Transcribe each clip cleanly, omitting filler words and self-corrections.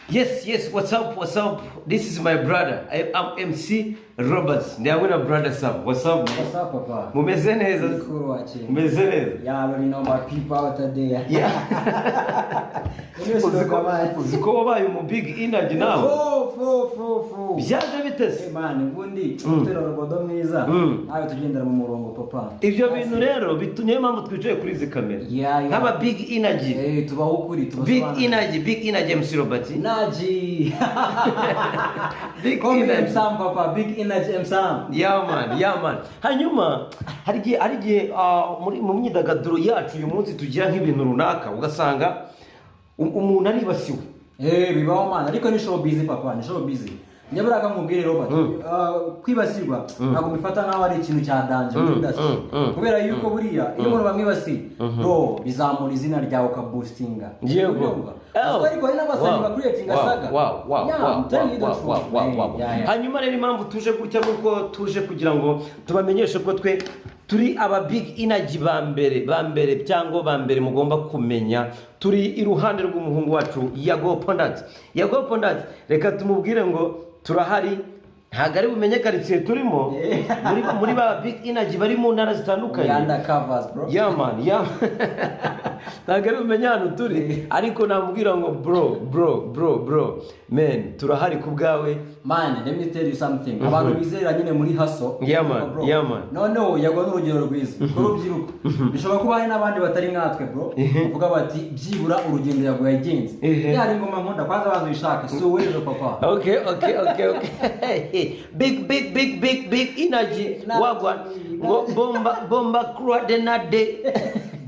Yes, what's up? This is my brother. I'm MC Roberts. Ndabona brother Sam. What's up, papa? Mumeze neza? Mumeze neza? Yeah, I already know my people out there. Yeah. Uziko wabaye mu big energy now. Fo. Byaje bitese? Man, ubundi utera robodo mwiza. Ayo tugendera mu murongo papa. Ivyo bintu rero bitunye mpamvu twicaye kuri izi kamera. Nkaba big energy. Tubaho ukuri tubasobanura. Big energy MC Roberts. Naji. Big energy Sam papa, big energy Sam. Yeah man. Hanyuma harigiye muri mu myidagaduro yacu uyu munsi tugira nk'ibintu runaka ugasanga umuntu aribasiwe. Bibaho man, ariko ni show busy papa, ni show busy. Nyabura akamubwire Robert, kwibasirwa ntabwo bifata nkaho ari ikintu cya danger muri industry. Kubera yuko buriya iyo umuntu bamwibasiye, bro, bizamura izina ryawe ka boostinga. Yego. Ariko hari n'abasani bakuriyetinga saga. Hanyuma rero impamvu tuje gutya nuko tuje kugira ngo tubamenyeshe ko twe turi aba big energy bambere cyangwa bambere mugomba kumenya. Turi iruhande rw'umuhungu wacu Yago Pondat. Reka tumubwire ngo turahari. Ntago ari bumenye karitsiye turimo muri ba big energy bari mu ntara zitandukanye. Yanda covers bro. Yeah man. Ntago ari bumenye hano turi ariko namubwira ngo bro man turahari ku bwawe. Man, let me tell you something. Abantu bizera nyine muri haso. Yeah man. No, Yago n'urugero rwiza. Urubyiruko. Bishobora kuba hari n'abandi batari nkatwe bro. Uvuga bati byibura urugendo Yago yagenze. Yari ngoma nkunda kwanza bazishaka. So wejo papa. Okay. Big energy. Wagwan. Bomba Grenade.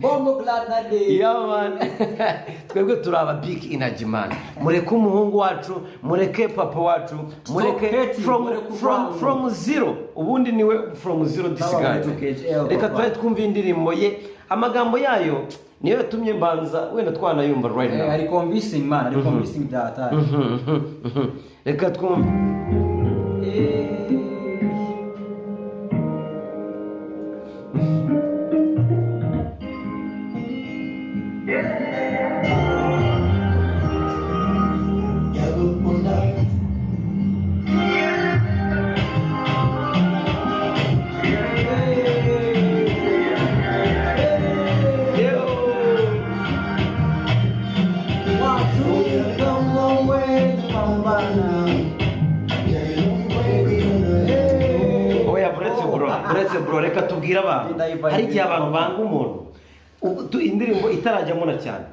Bombo Grenade. Yeah man. Twebwe turaba big energy man. Mureke umuhungu wacu, mureke papa wacu, mureke from zero. Ubundi niwe from zero disigaye. Reka twaye twumva indirimbo ye. Amagambo yayo niyo yatumye mbanza wenda twanayumva right now. Ari convincing man, ari convincing data. Reka twumva. Uretse bro reka tubwira abantu hari igihe abantu banga umuntu indirimbo itarajyamo na cyane.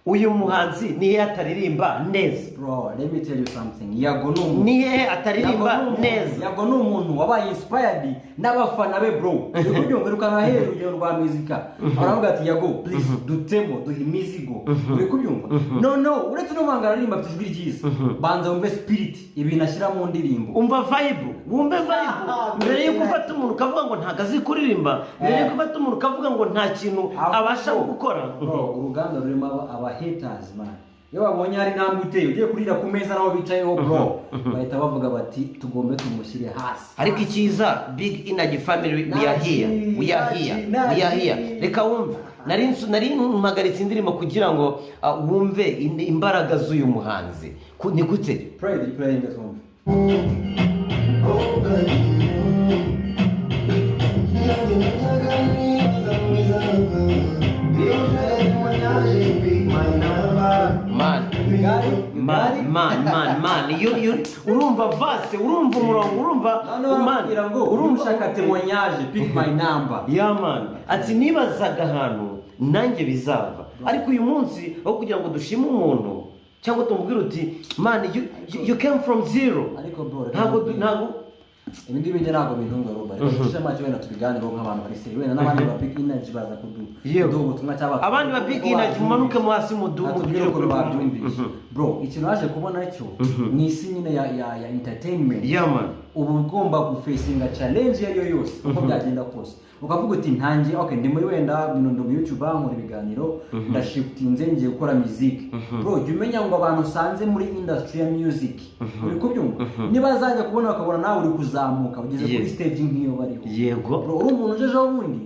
Uyu muhanzi niye ataririmba neza bro. Let me tell you something. Yago n'umuntu niye ataririmba neza. Yago n'umuntu wabaye inspired n'abafana be bro. Uri kubyumva hera urugero rwa muzika. Aravuga ati Yago please dutemo duhe imizigo. Uri kubyumva? No uretse no mangara aririmba afite ijwi ryiza. Banza wumve spirit ibintu ashyira mu ndirimbo. Umva vibe. Mbere yo gufata umuntu kavuga ngo ntago azi kuririmba, mbere yo gufata umuntu kavuga ngo nta kintu abasha gukora. Bro, uruganda rurimo aba haters man. Iyo babonye hari ntambwe uteye ugiye kurira ku meza naho bicayeho bro, bahita bavuga bati tugombe tumushyire hasi. Ariko ikiza big energy family we are here. Reka wumva nari mpagaritse indirimbo kugira ngo wumve imbaraga z'uyu muhanzi. Ni gute? Play that one. Man, you urumva vase, urumva umurongo, urumva ushaka témoignage, pick my number. Yeah man, ati nibazaga ahantu nanjye bizava. Ariko uyu munsi aho kugira ngo dushime umuntu cyangwa tumubwire uti man you came from zero. Ariko bro, ntago ibindi bintu ntabwo bintunga Robert. Tushema cyo wenda tubiganiraho nk'abantu bari seri wenda n'abandi ba big energy baza kudu ubutumwa cyaba abandi ba big energy mumanuke mu hasi mu ko babyumvise bro. Ikintu waje kubona cyo ni isi nyine ya entertainment. Yeah man. Ubu ugomba gufacinga challenge yari yose uko byagenda kose. Ukavuga uti ntangiye okay ndi muri wenda mu YouTube nkora ibiganiro ndashiftinze ngiye gukora music. Bro jya umenya ngo abantu sanze muri industry ya music uri kubyumva nibazajya kubona bakabona nawe uri kuzamuka ugeze kuri stage nk'iyo bariho. Yego bro uri umuntu ujeje wundi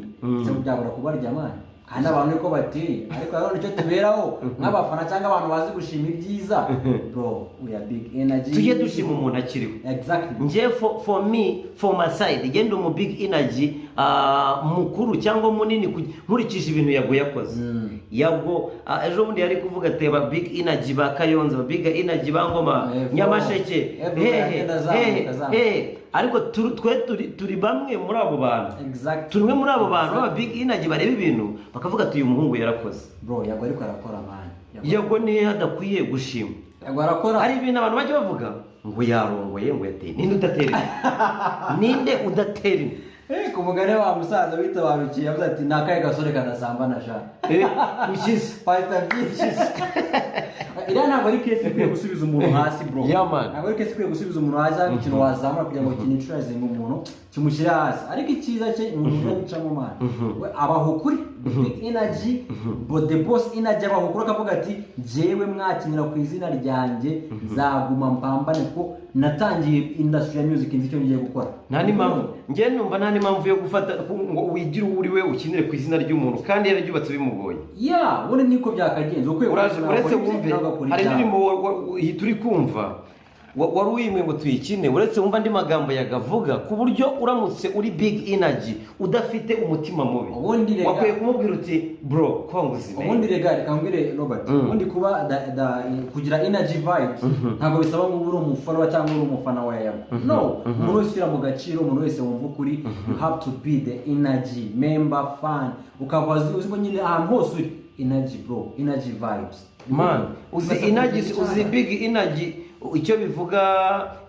se byabura kubarya amana kandi abantu niko bati ariko rero nicyo tuberaho nk'abafana cyangwa abantu bazi gushima ibyiza bro we are big energy tujye dushima umuntu akiriho. exactly nje for me for my side genda mu big energy mukuru cyangwa munini nkurikije ibintu Yago yakoze. Yago ejo bundi yari kuvuga ati ba big energy ba Kayonza, ba big energy ba Ngoma, Nyamasheke, ariko turi bamwe muri abo bantu. Turumwe muri abo bantu ba big energy bareba ibintu bakavuga ati uyu muhungu yarakoze. Bro Yago ariko arakora man. Yago niye hadakwiye gushima. Yago arakora. Hari ibintu abantu bajya bavuga ngo yarongoye ngo yateye. Ninde udatera? Ninde udatera? Ku mugane wa musaza witabarukiye yavuze ati nakaye gasore kadasambana sha. Ukize. Pastor Jesus. Ira ntabwo ari case ikwiye gusubiza umuntu hasi bro. Ntabwo ari case ikwiye gusubiza umuntu hasi ikintu wazamura kugira ngo kiniturize umuntu kimushyira hasi. Ariko icyiza cye ni umuntu wicamo man. We abaho kuri big energy but the boss energy abaho kuri akavuga ati jewe mwakinira ku izina ryanjye nzaguma mpambane ko natangiye industry ya music nzi icyo ngiye gukora. Nani mpamvu ngiye numva nani mpamvu yo gufata ngo wigira uri we ukinire ku izina ry'umuntu kandi yararyubatse bimugoye. Wone niko byakagenze ukwe uretse wumve hari indirimbo turi kumva wari uyimwe ngo tuyikine uretse wumva andi magambo yagavuga ku buryo uramutse uri big energy udafite umutima mubi wakwiye kumubwira uti bro konguzime. Ubundi rega rikambwire Robert ubundi kuba kugira energy vibes ntabwo bisaba ngo uri umufana cyangwa uri umufana wa Yago. No, umuntu wese ushyira mu gaciro, umuntu wese wumva ukuri, you have to be the energy member fan ukabazi uziko nyine ahantu hose uri energy bro, energy vibes man. Uzi energy, uzi big energy icyo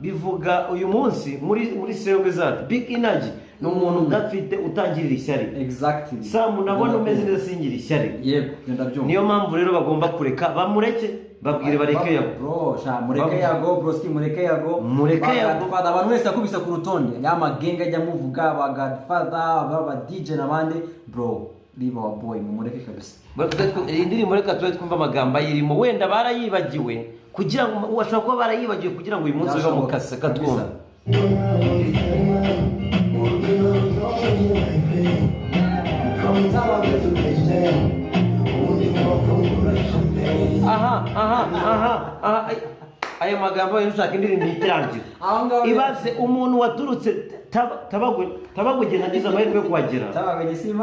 bivuga uyu munsi muri serwe zacu. Big energy ni umuntu udafite utangirira ishyari. Exactly. Samu nabona umeze neza singira ishyari. Yego ndabyumva. Niyo mpamvu rero bagomba kureka bamureke babwire bareke Yago. Bro sha mureke Yago bro ski mureke Yago. Abantu wese akubisa ku rutonde yama genga ajya muvuga ba Godfather ba DJ nabande bro leave our boy mureke kabisa. Indirimbo reka twumva amagambo ayirimo wenda barayibagiwe kugira ngo washaka kuba barayibagiwe kugira ngo uyu munsi uve mu kase katwumva. Aya magambo y'ushaka indirimbo itangira. Ibaze umuntu waturutse Tabagwe nagize amahirwe yo kuhagera.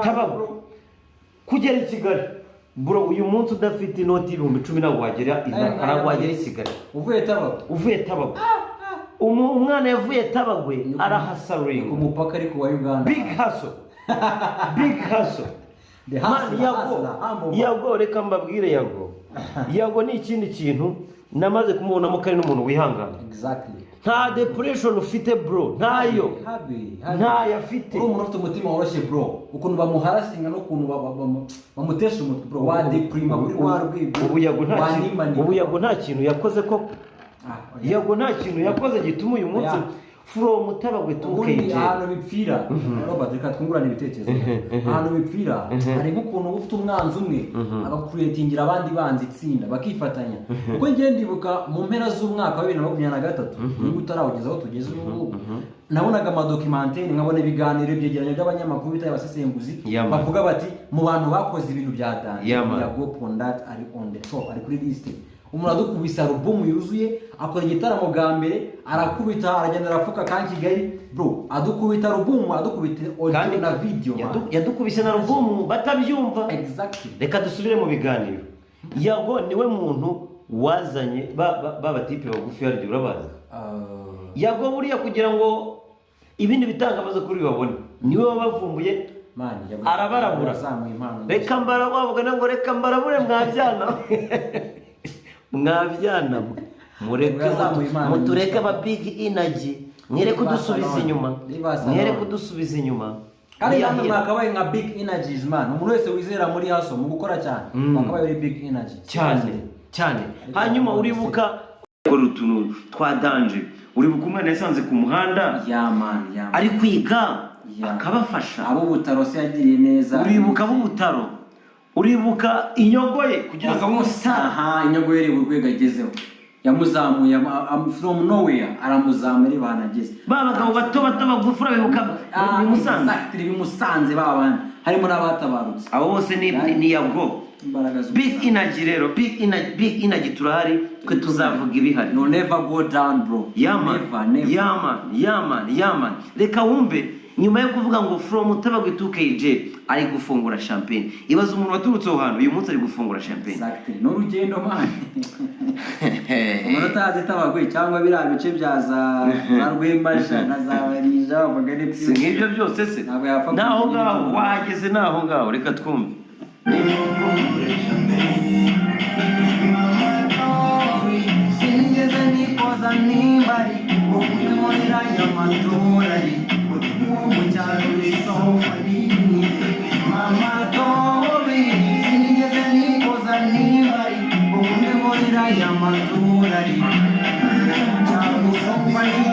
Tabagwe kugera i Kigali bro uyu munsi udafite inoti y'ibihumbi 10 ntabwo wagera aragwagera i Kigali. Uvuye Tabagwe umwana yavuye Tabagwe arahasaringa ku mupaka ariko wa Uganda. Big hustle. Yago reka mbabwire Yago ni ikindi kintu namaze kumubonamo kari n'umuntu wihangana. Exactly. Nta depression ufite bro, ntayo. Ntayo afite. Umuntu ufite umutima woroshye bro. Ukuntu bamuharasinga no kuntu bamutesha umutwe bro. Wa deprima kuri wa rwego. Ubu Yago nta kintu yakoze ko. Yago nta kintu yakoze gituma uyu munsi from Tabagwe tukeje. Ahantu bipfira. Robert reka twungurana ibitekerezo. Ahantu bipfira hari nk'ukuntu ufite umwanzi umwe agakuretingira abandi banzi itsinda bakifatanya. Uko ngiye ndibuka mu mpera z'umwaka wa 2023 niba utarawugeza aho tugeze ubu nabonaga amadocumentary nkabona ibiganiro byegeranye by'abanyamakuru bitaye abasesenguzi bavuga bati mu bantu bakoze ibintu bya dance Yago Pondat ari on the top ari kuri list. Umuntu adukubisa album yuzuye akora igitaramo bwa mbere arakubita aragenda arafuka kandi Kigali bro adukubita album adukubita audio na video yadukubise na album batabyumva. Exactly. Reka dusubire mu biganiro. Yago niwe muntu wazanye baba tipe bagufi yaryo urabaza. Yago buriya kugira ngo ibindi bitangabaza kuri babone niwe wabavumbuye arabarabura. Reka mbara wavuga ngo reka mbarabure mwabyana mutureke aba big energy mwere kudusubiza inyuma kandi namwe mwakabaye nka big energies man. Umuntu wese wizera muri haso mu gukora cyane mwakabaye ari big energy cyane. Hanyuma uribuka utuntu twa danger, uribuka umwana yasanze ku muhanda ari kwiga akabafasha abo butaro se yagiriye neza. Uribuka abo butaro uribuka inyogoye kugira ngo inyogoye iri urwego agezeho yamuzamuye from nowhere aramuzamura banageze bagabo bato bagufura bibuka bimusanze babana harimo n'abatabarutse abo bose ni yago big energy rero big energy turahari twe tuzavuga ibihari. No never go down bro. Yaman reka wumve nyuma yo kuvuga ngo from Tabagwe 2KJ ari gufungura champagne, ibaza umuntu waturutse aho hantu uyu munsi ari gufungura champagne. Exactly. No rugendo man. Umuntu utazi Tabagwe cyangwa biriya bice byaza Rwembasha nazabarija bagane si nk'ibyo byose se naho ngaho wageze naho ngaho reka twumve. Sinigeze nikoza nimbari ukumurira y'amatorari umucyari sofani mama tori sinigeze nikoza nimbari ukumurira y'amatorari cyangwa sofani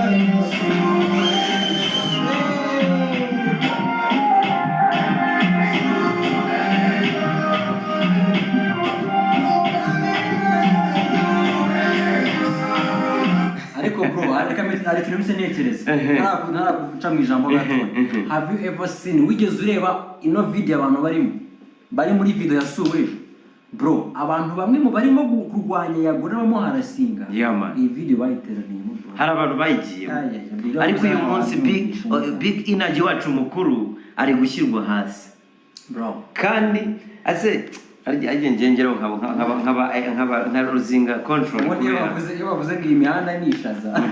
ari kintu bisenekereza ntarakuca mu ijambo gato. Have you ever seen wigeze ureba ino video abantu bari muri video ya Suwejo bro, abantu bamwe mu barimo kurwanya yagura bamo harasinga iyi video bayiteraniyemo hari abantu bayigiye ariko uyu munsi big energy wacu mukuru ari gushyirwa hasi bro kandi ase ngengero nkaba ruzinga control ubundi bavuze ngo imihanda nishaza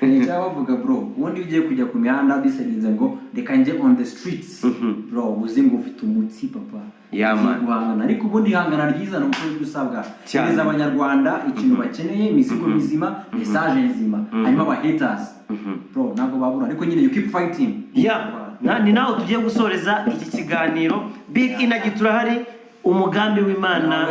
nicyo bavuga bro ubundi ugiye kujya ku mihanda biserize ngo reka nje on the streets bro uzi ngo ufite umutsi papa guhangana ariko ubundi hangana ryiza no uko dusabwa neza abanyarwanda ikintu bakeneye imizigo mizima message nzima hanyuma aba haters bro nago babura ariko nyine you keep fighting ni naho tugiye gusoreza iki kiganiro big energy turahari. Umugambi w'Imana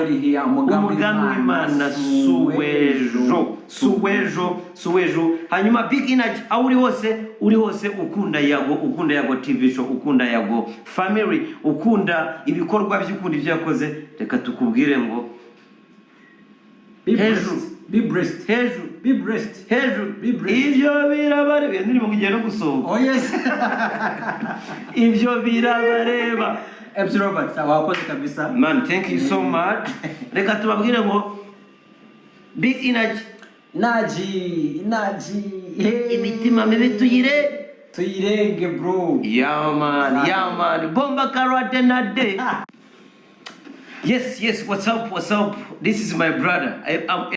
Suwejo hanyuma big energy aho uri hose ukunda yago TV show, ukunda yago family, ukunda ibikorwa by'ukunda ibyo yakoze, reka tukubwire ngo be blessed ibyo birabareba ndimo kugenda gusohoka. Oh yes ibyo birabareba MC Robert wakoze kabisa man, thank you so much. Reka tubabwire ngo big energy imitima mibi tuyirenge bro. Yeah man bomba karate na day. Yes, what's up, this is my brother.